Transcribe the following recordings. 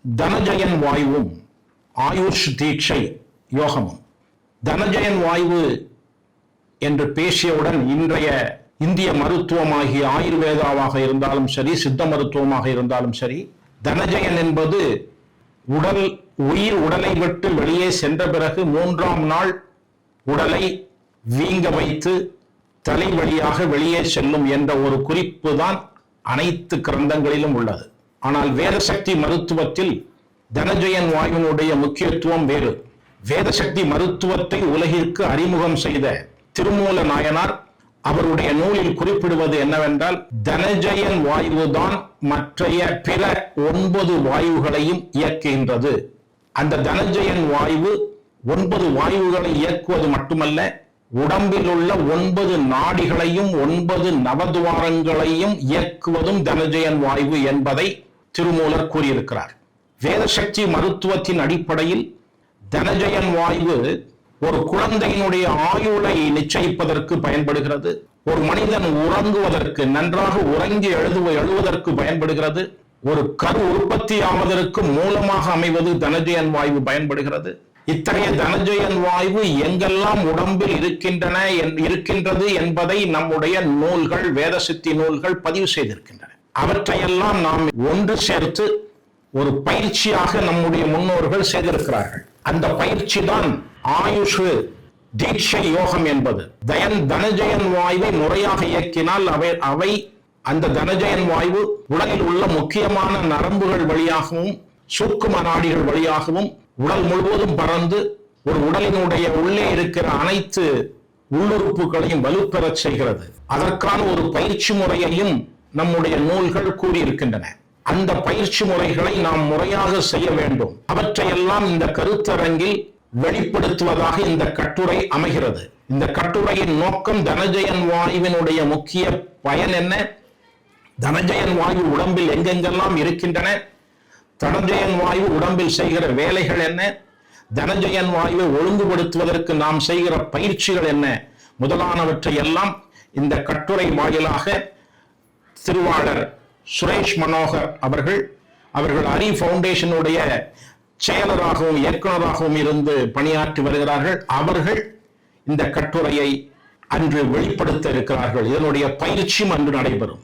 தனஜயன் வாயுவும் ஆயுஷ் தீட்சை யோகமும். தனஜயன் வாயு என்று பேசியவுடன் இன்றைய இந்திய மருத்துவமாகிய ஆயுர்வேதாவாக இருந்தாலும் சரி, சித்த மருத்துவமாக இருந்தாலும் சரி, தனஜயன் என்பது உடலை விட்டு வெளியே சென்ற பிறகு 3ஆம் நாள் உடலை வீங்க வைத்து தலை வழியாக வெளியே செல்லும் என்ற ஒரு குறிப்பு தான் அனைத்து கிரந்தங்களிலும் உள்ளது. ஆனால் வேதசக்தி மருத்துவத்தில் தனஜயன் வாயுனுடைய முக்கியத்துவம் வேறு. வேதசக்தி மருத்துவத்தை உலகிற்கு அறிமுகம் செய்த திருமூல நாயனார் அவருடைய நூலில் குறிப்பிடுவது என்னவென்றால், தனஜயன் வாயுதான் மற்றைய பிற 9 வாயுகளையும் இயக்குகின்றது. அந்த தனஜயன் வாயு 9 வாயுகளை இயக்குவது மட்டுமல்ல, உடம்பில் உள்ள 9 நாடிகளையும் 9 நவதுவாரங்களையும் இயக்குவதும் தனஜயன் வாயு என்பதை திருமூலர் கூறியிருக்கிறார். வேதசக்தி மருத்துவத்தின் அடிப்படையில் தனஜயன் வாயு ஒரு குழந்தையினுடைய ஆயுளை நிச்சயிப்பதற்கு பயன்படுகிறது. ஒரு மனிதன் உறங்குவதற்கு, நன்றாக உறங்கி எழுவதற்கு பயன்படுகிறது. ஒரு கரு உற்பத்தி ஆவதற்கு மூலமாக அமைவது தனஜயன் வாயு பயன்படுகிறது. இத்தகைய தனஜயன் வாயு எங்கெல்லாம் உடம்பில் இருக்கின்றது என்பதை நம்முடைய நூல்கள், வேதசித்தி நூல்கள் பதிவு செய்திருக்கின்றன. அவற்றையெல்லாம் நாம் ஒன்று சேர்த்து ஒரு பயிற்சியாக நம்முடைய முன்னோர்கள் செய்திருக்கிறார்கள். அந்த பயிற்சி தான் ஆயுஷ் தீட்சை யோகம் என்பது. தனஜயன் வாயுவை முறையாக இயக்கினால் அவை அந்த தனஜயன் வாயு உடலில் உள்ள முக்கியமான நரம்புகள் வழியாகவும் சூக்கும நாடிகள் வழியாகவும் உடல் முழுவதும் பறந்து ஒரு உடலினுடைய உள்ளே இருக்கிற அனைத்து உள்ளுறுப்புகளையும் வலுப்பெறச் செய்கிறது. அதற்கான ஒரு பயிற்சி முறையையும் நம்முடைய நூல்கள் கூறியிருக்கின்றன. அந்த பயிற்சி முறைகளை நாம் முறையாக செய்ய வேண்டும். அவற்றையெல்லாம் இந்த கருத்தரங்கில் வெளிப்படுத்துவதாக இந்த கட்டுரை அமைகிறது. இந்த கட்டுரையின் நோக்கம் தனஜயன் வாயுவினுடைய முக்கிய பயன் என்ன, தனஜயன் வாயு உடம்பில் எங்கெங்கெல்லாம் இருக்கின்றன, தனஜயன் வாயு உடம்பில் செய்கிற வேலைகள் என்ன, தனஜயன் வாயுவை ஒழுங்குபடுத்துவதற்கு நாம் செய்கிற பயிற்சிகள் என்ன முதலானவற்றை எல்லாம் இந்த கட்டுரை வாயிலாக திருவாளர் சுரேஷ் மனோகர் அவர்கள் அரி ஃபவுண்டேஷனுடைய செயலராகவும் இயக்குநராகவும் இருந்து பணியாற்றி வருகிறார்கள். அவர்கள் இந்த கட்டுரையை அன்று வெளிப்படுத்த இருக்கிறார்கள். இதனுடைய பயிற்சியும் அன்று நடைபெறும்.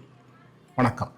வணக்கம்.